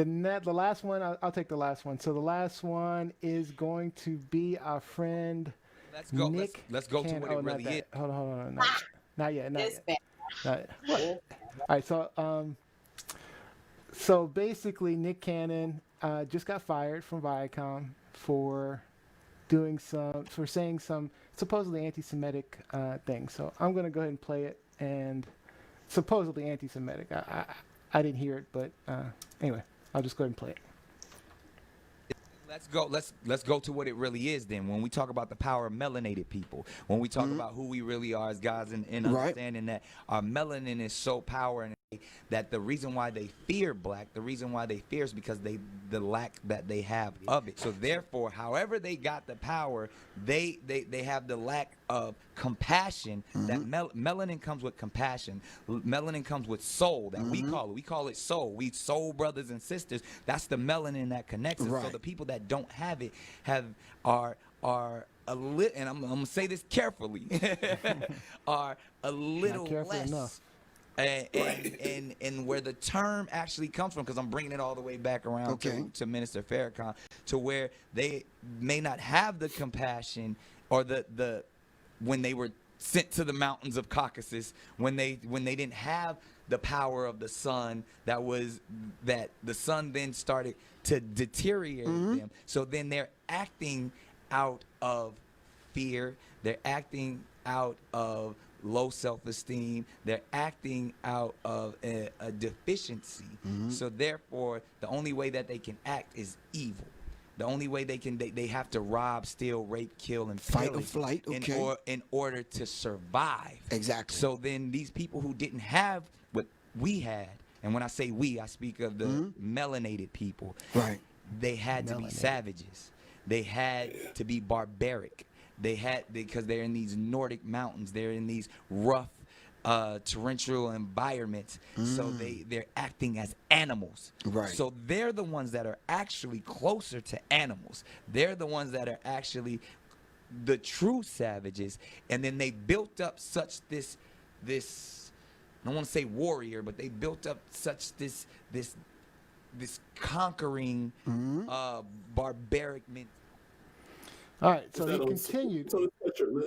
The last one, I'll take the last one. So the last one is going to be our friend Let's go. Nick Let's go to Can. what Oh, it not really is. that. Hold on, not yet. Not yet, not This yet. bad. Not yet. What? This All right, so basically, Nick Cannon just got fired from Viacom for for saying some supposedly anti-Semitic things. So I'm gonna go ahead and play it, and supposedly anti-Semitic. I didn't hear it, but anyway, I'll just go ahead and play it. Let's go. Let's go to what it really is. Then, when we talk about the power of melanated people, when we talk about who we really are as guys, and Right. understanding that our melanin is so powerful, that the reason why they fear black, the reason why they fear is because the lack that they have of it. So therefore, however they got the power, they have the lack of compassion. That melanin comes with compassion. Melanin comes with soul. That we call it soul. We soul brothers and sisters. That's the melanin that connects us. So Right. the people that don't have it are and I'm gonna say this carefully, are a little careful less. enough. And where the term actually comes from, because I'm bringing it all the way back around Okay. to Minister Farrakhan, to where they may not have the compassion or the when they were sent to the mountains of Caucasus, when they didn't have the power of the sun, that the sun then started to deteriorate them. So then they're acting out of fear. They're acting out of low self-esteem. They're acting out of a deficiency. So therefore, the only way that they can act is evil. The only way they have to rob, steal, rape, kill, and Fight or pillage flight, okay. in order to survive. Exactly. So then these people who didn't have what we had, and when I say we, I speak of the melanated people. Right. They had to be Melanated. savages. They had to be barbaric. Because they're in these Nordic mountains. They're in these rough, torrential environments. So they're acting as animals. Right. So they're the ones that are actually closer to animals. They're the ones that are actually the true savages. And then they built up such this I don't want to say warrior, but they built up such this conquering barbaric mentality. All right, so Is he that on- continued. It's on the sweatshirt, Liz.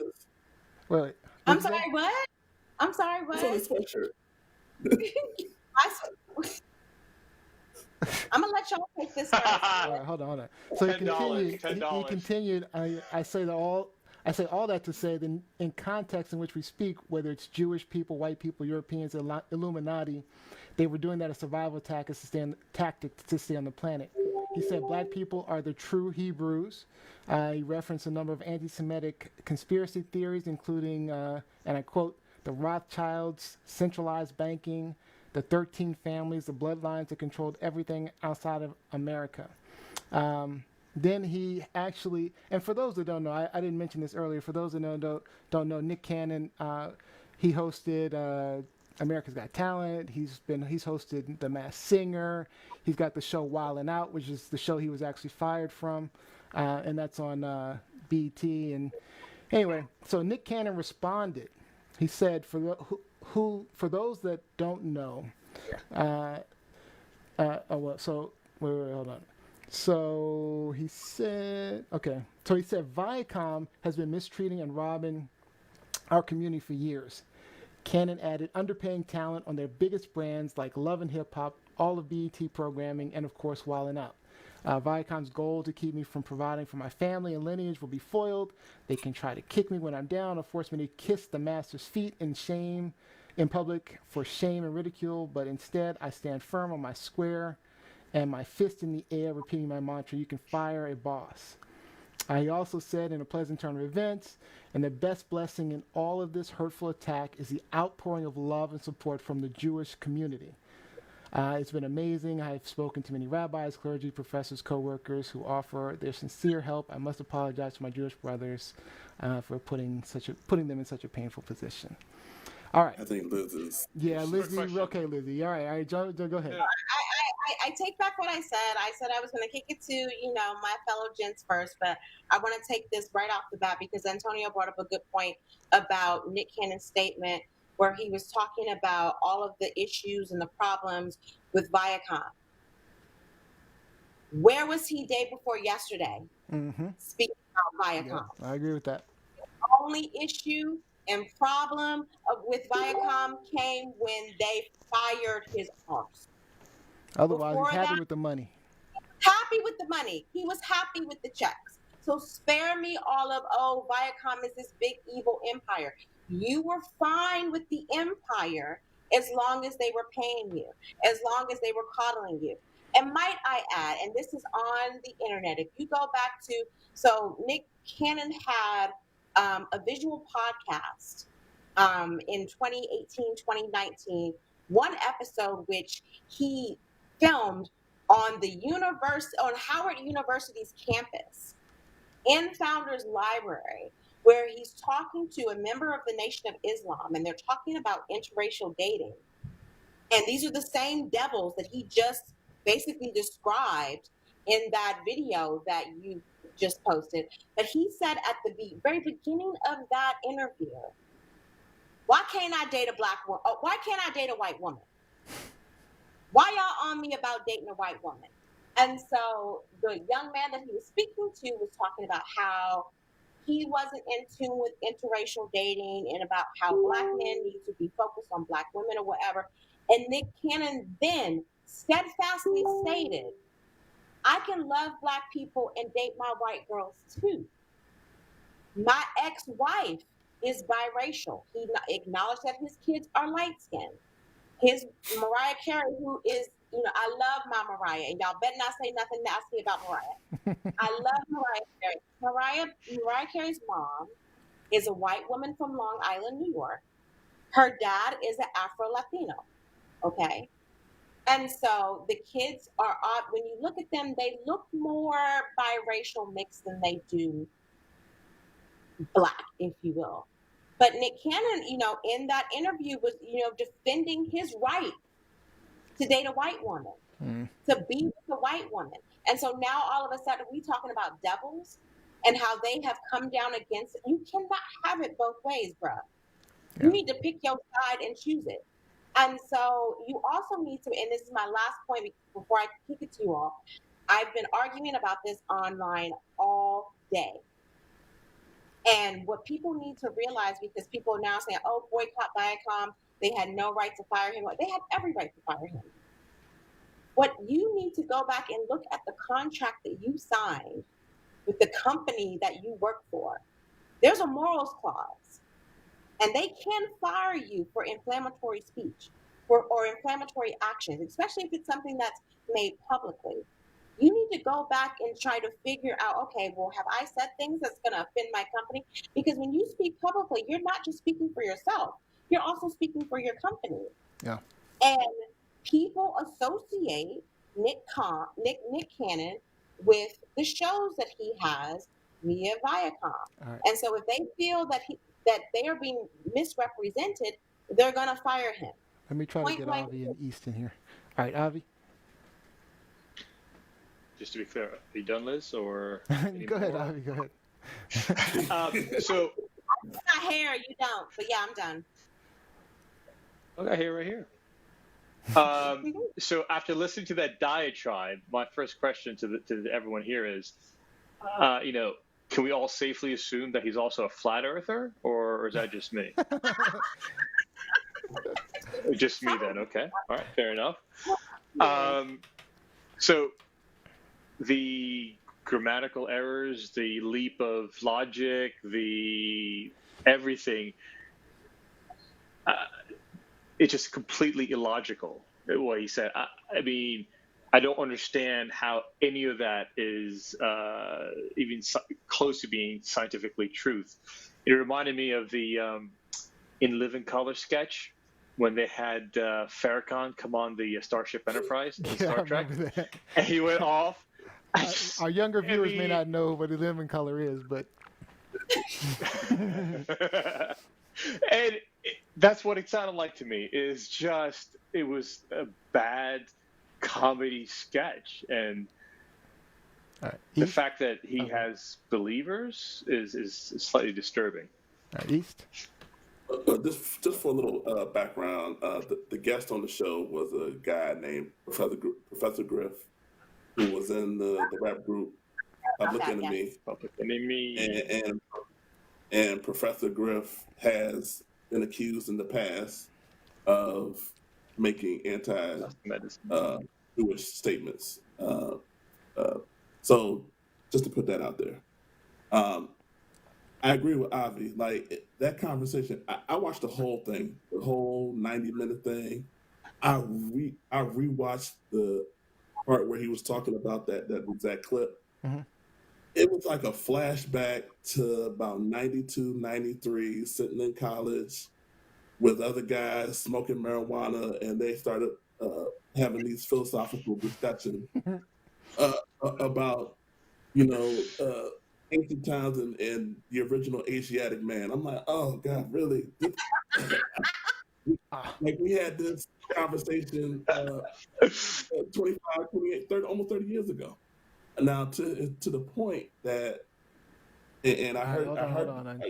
Wait, I'm what'd you say? sorry, what? I'm sorry, It's on what? the sweatshirt. I'm gonna let y'all take this first. All right, hold on. So he $10, continued. He $10. continued. I say all that to say that in context in which we speak, whether it's Jewish people, white people, Europeans, Illuminati, they were doing that as survival tactic to stay on the planet. He said black people are the true Hebrews. He referenced a number of anti-Semitic conspiracy theories, including, and I quote, the Rothschilds, centralized banking, the 13 families, the bloodlines that controlled everything outside of America. Then he actually, and for those that don't know, I didn't mention this earlier. For those that don't know, Nick Cannon, he hosted America's Got Talent. He's hosted The Masked Singer. He's got the show Wild 'N Out, which is the show he was actually fired from, and that's on BET. And anyway, so Nick Cannon responded. He said, for those that don't know, hold on. So he said, Viacom has been mistreating and robbing our community for years. Cannon added underpaying talent on their biggest brands like Love and Hip Hop, all of BET programming, and of course Wild 'N Out. Viacom's goal to keep me from providing for my family and lineage will be foiled. They can try to kick me when I'm down or force me to kiss the master's feet in shame, in public for shame and ridicule, but instead I stand firm on my square and my fist in the air, repeating my mantra, you can fire a boss. He also said in a pleasant turn of events, and the best blessing in all of this hurtful attack is the outpouring of love and support from the Jewish community. It's been amazing. I've spoken to many rabbis, clergy, professors, co-workers who offer their sincere help. I must apologize to my Jewish brothers for putting them in such a painful position. All right. I think Liz is. Yeah, Lizzie. question. Okay, Lizzie. All right, Joe, go ahead. Yeah. I take back what I said. I said I was going to kick it to, my fellow gents first, but I want to take this right off the bat because Antonio brought up a good point about Nick Cannon's statement where he was talking about all of the issues and the problems with Viacom. Where was he day before yesterday? Mm-hmm. Speaking about Yeah, Viacom. I agree with that. Only issue and problem with Viacom came when they fired his arse. Otherwise, he's Before happy that, with the money. happy with the money. He was happy with the checks. So spare me all of, oh, Viacom is this big evil empire. You were fine with the empire as long as they were paying you, as long as they were coddling you. And might I add, and this is on the internet, if you go back to, so Nick Cannon had a visual podcast in 2018, 2019, one episode which he filmed on the on Howard University's campus in Founders Library, where he's talking to a member of the Nation of Islam, and they're talking about interracial dating. And these are the same devils that he just basically described in that video that you just posted. But he said at the very beginning of that interview, why can't I date a black woman? Oh, why can't I date a white woman? Why y'all on me about dating a white woman? And so the young man that he was speaking to was talking about how he wasn't in tune with interracial dating and about how black men need to be focused on black women or whatever. And Nick Cannon then steadfastly stated, I can love black people and date my white girls too. My ex-wife is biracial. He acknowledged that his kids are light-skinned. His Mariah Carey, who is, I love my Mariah, and y'all better not say nothing nasty about Mariah. I love Mariah Carey. Mariah Carey's mom is a white woman from Long Island, New York. Her dad is an Afro-Latino, okay? And so the kids are odd. When you look at them, they look more biracial mixed than they do black, if you will. But Nick Cannon, in that interview was, defending his right to date a white woman, to be with a white woman. And so now all of a sudden we talking about devils and how they have come down against it. You cannot have it both ways, bruh. Yeah. You need to pick your side and choose it. And so you also need to, and this is my last point before I kick it to you all, I've been arguing about this online all day. And what people need to realize, because people are now saying, oh, boycott Viacom, they had no right to fire him. They had every right to fire him. What you need to go back and look at the contract that you signed with the company that you work for. There's a morals clause, and they can fire you for inflammatory speech or inflammatory actions, especially if it's something that's made publicly. You need to go back and try to figure out, okay, well, have I said things that's going to offend my company? Because when you speak publicly, you're not just speaking for yourself. You're also speaking for your company. Yeah. And people associate Nick Cannon with the shows that he has via Viacom. Right. And so if they feel that they are being misrepresented, they're going to fire him. Let me try to get Avi and Easton here. All right, Avi. Just to be clear, are you done, Liz, or? Go ahead, Avi, go ahead. So. I got hair, you don't, but yeah, I'm done. I got hair right here. So after listening to that diatribe, my first question to everyone here is, can we all safely assume that he's also a flat earther, or is that just me? Just me then, okay. All right, fair enough. So the grammatical errors, the leap of logic, the everything, it's just completely illogical what he said. I mean, I don't understand how any of that is even close to being scientifically truth. It reminded me of the In Living Color sketch when they had Farrakhan come on the Starship Enterprise in Star Trek, and he went off. Our younger viewers may not know what In Living Color is, but and that's what it sounded like to me. It was a bad comedy sketch, and the fact that he has believers is slightly disturbing. East. Just for a little background, the guest on the show was a guy named Professor Griff. who was in the rap group Public That, yes. Enemy, Public Enemy. and Professor Griff has been accused in the past of making Medicine. Jewish statements. So just to put that out there, I agree with Avi. Like that conversation, I watched the whole thing, the whole 90-minute thing. I rewatched the part where he was talking about that exact clip. Mhm. It was like a flashback to about 92, 93, sitting in college with other guys smoking marijuana, and they started having these philosophical discussions about, ancient times and the original Asiatic man. I'm like, oh God, really? Ah, Like we had this conversation 25, 28, 30, almost 30 years ago. Now to the point that, and I heard, hold on.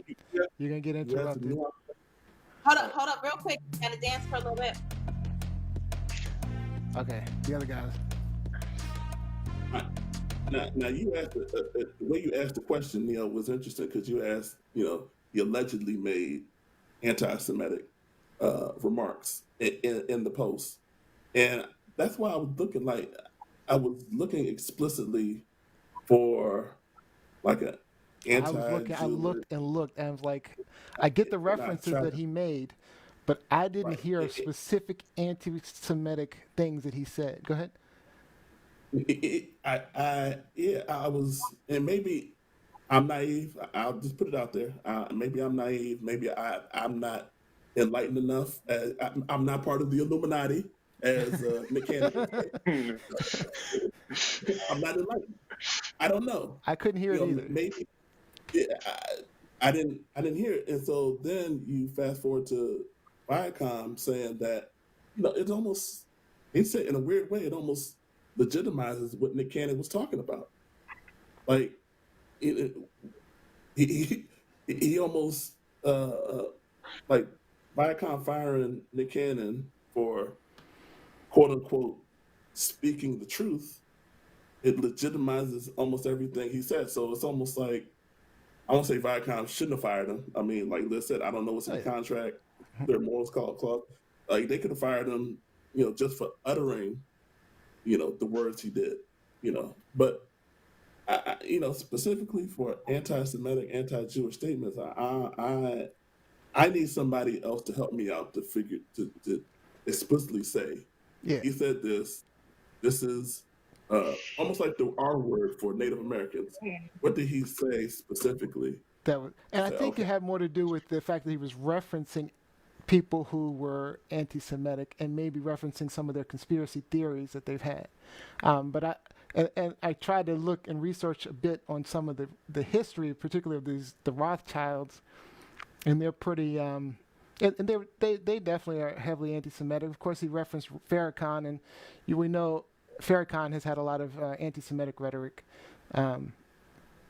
You're gonna get you asked interrupted. Hold up, real quick. Gotta dance for a little bit. Okay, the other guys. Now you asked the way you asked the question, Neil, was interesting because you asked, he allegedly made anti-Semitic remarks in the post, and that's why I was looking explicitly for like a anti-Jewish. I looked and looked, and I was like, I get the references that he made, but I didn't Right. hear specific anti-Semitic things that he said. Go ahead. I was, and maybe I'm naive. I'll just put it out there. Maybe I'm naive. Maybe I'm not enlightened enough. I'm not part of the Illuminati, as Nick Cannon would say. I'm not enlightened. I don't know. I couldn't hear it either. Maybe yeah, I didn't hear it, and so then you fast forward to Viacom saying that it's almost, he said in a weird way, it almost legitimizes what Nick Cannon was talking about. Like it, he almost like Viacom firing Nick Cannon for quote unquote speaking the truth. It legitimizes almost everything he said. So it's almost like, I won't say Viacom shouldn't have fired him. I mean, like Liz said, I don't know what's in the contract, their morals clause. Like they could have fired him, just for uttering, the words he did, But specifically for anti-Semitic, anti-Jewish statements, I need somebody else to help me out to explicitly say, Yeah, he said this. This is almost like the R word for Native Americans. What did he say specifically? and I think Okay. it had more to do with the fact that he was referencing people who were anti-Semitic and maybe referencing some of their conspiracy theories that they've had. But and I tried to look and research a bit on some of the history, particularly of the Rothschilds, and they're pretty. And they definitely are heavily anti-Semitic. Of course, he referenced Farrakhan, and we know Farrakhan has had a lot of anti-Semitic rhetoric.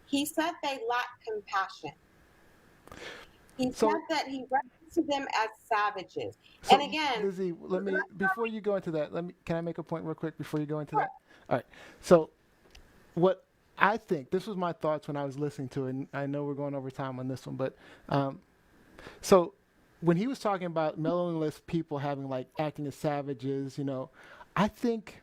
He said they lack compassion. He So- said that he referenced them as savages. So, And again, Lizzie, before you go into that, can I make a point real quick before you go into that? All right. So, what I think, this was my thoughts when I was listening to it, and I know we're going over time on this one, but so when he was talking about melaninless people having acting as savages, I think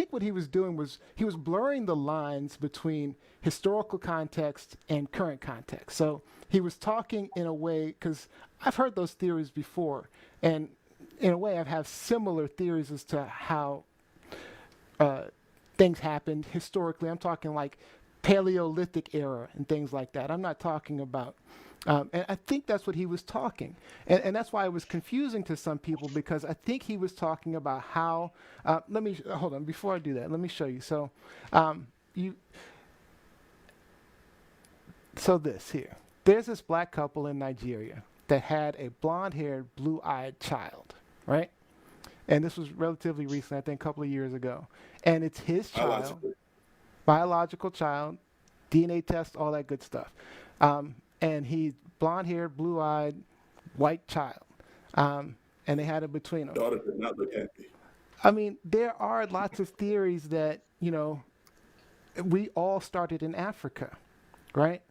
what he was doing was he was blurring the lines between historical context and current context. So he was talking in a way, because I've heard those theories before, and in a way I've had similar theories as to how things happened historically. I'm talking like Paleolithic era and things like that. I'm not talking about and I think that's what he was talking. And that's why it was confusing to some people, because I think he was talking about how, let me, hold on, before I do that, let me show you. So, this here, there's this black couple in Nigeria that had a blonde-haired, blue-eyed child, right? And this was relatively recent, I think a couple of years ago. And it's his child, biological child, DNA test, all that good stuff. And he's blonde-haired, blue-eyed, white child. And they had it between them. Daughter did not look happy. I mean, there are lots of theories that, we all started in Africa, right?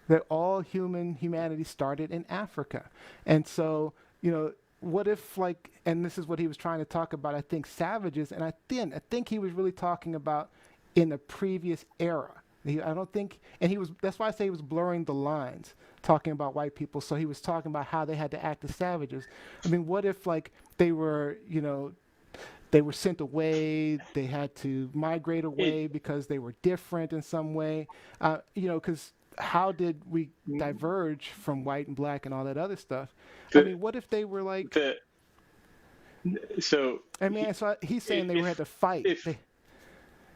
That all humanity started in Africa. And so, what if, like, and this is what he was trying to talk about, I think, savages, and I think he was really talking about in the previous era. I don't think, and that's why I say he was blurring the lines, talking about white people. So he was talking about how they had to act as savages. I mean, what if, like, they were, they were sent away, they had to migrate away because they were different in some way, because how did we diverge from white and black and all that other stuff? I mean, what if they were like, so he's saying they had to fight.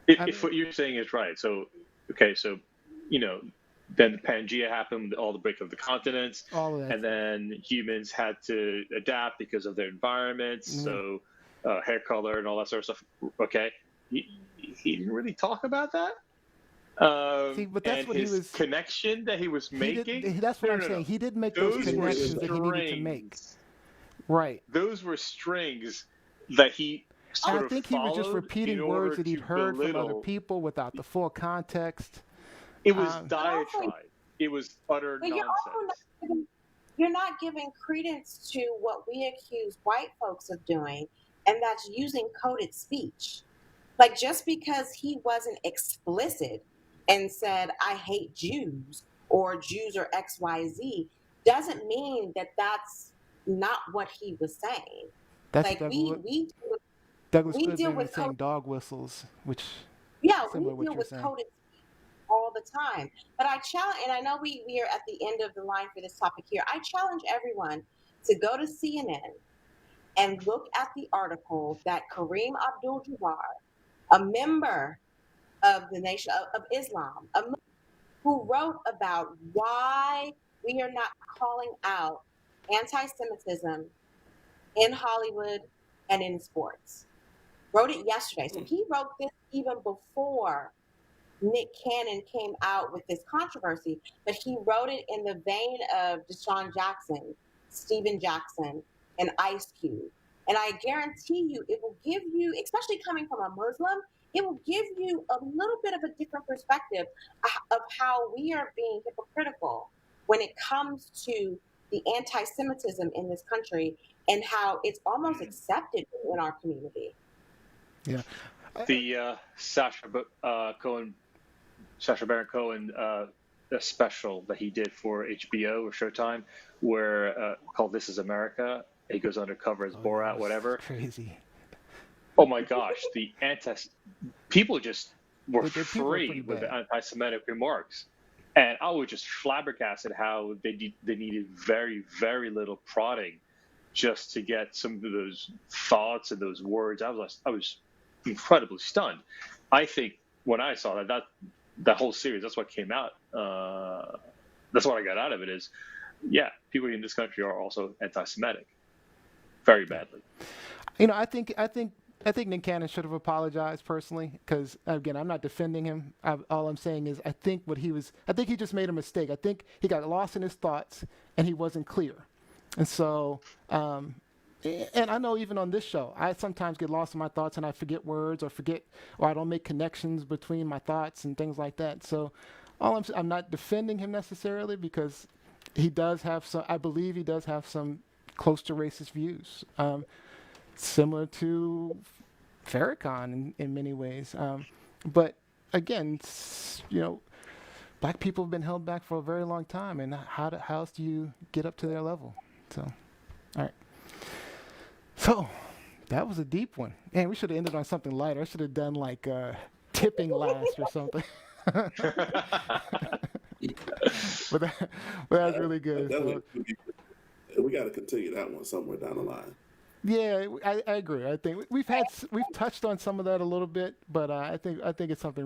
If what you're saying is right, so then the Pangea happened, all the break of the continents, all of that. and then humans had to adapt because of their environments, so hair color and all that sort of stuff. Okay, he didn't really talk about that. See, but that's and what his he was connection that he was making. That's what I'm saying. He did make those connections that he needed to make. Right. Those were strings that he sort I think he was just repeating words that he'd heard from other people without the full context. It was diatribe. It was utter nonsense. You're not giving credence to what we accuse white folks of doing, and that's using coded speech. Like, just because he wasn't explicit and said, I hate Jews, or Jews are XYZ, doesn't mean that that's not what he was saying. That's like, Douglas we deal with saying dog whistles, which we deal with coded all the time. But I challenge, and I know we are at the end of the line for this topic here. I challenge everyone to go to CNN and look at the article that Kareem Abdul-Jabbar, a member of the Nation of Islam, who wrote about why we are not calling out anti-Semitism in Hollywood and in sports. Wrote it yesterday. So he wrote this even before Nick Cannon came out with this controversy, but he wrote it in the vein of Deshaun Jackson, Steven Jackson, and Ice Cube. And I guarantee you, it will give you, especially coming from a Muslim, it will give you a little bit of a different perspective of how we are being hypocritical when it comes to the anti-Semitism in this country and how it's almost accepted in our community. Yeah. The Sacha Baron Cohen a special that he did for HBO or Showtime, where called "This Is America." He goes undercover as Borat, whatever. Crazy. Oh my gosh, people just were People free with the anti-Semitic remarks, and I was just flabbergasted how they needed very, very little prodding just to get some of those thoughts and those words. I was incredibly stunned. I think when I saw that whole series, that's what came out. That's what I got out of it is, yeah, people in this country are also anti-Semitic, very badly. I think Nick Cannon should have apologized personally, because again, I'm not defending him. All I'm saying is I think he just made a mistake. I think he got lost in his thoughts and he wasn't clear. And so, and I know even on this show, I sometimes get lost in my thoughts and I forget words or I don't make connections between my thoughts and things like that. So I'm not defending him necessarily, because he does have I believe he does have some close to racist views, similar to Farrakhan in many ways. But again, black people have been held back for a very long time, and how else do you get up to their level? So, all right. So, that was a deep one. Man, we should have ended on something lighter. I should have done like tipping last or something. but that was really good. We got to continue that one somewhere down the line. Yeah, I agree. I think we've touched on some of that a little bit, but I think it's something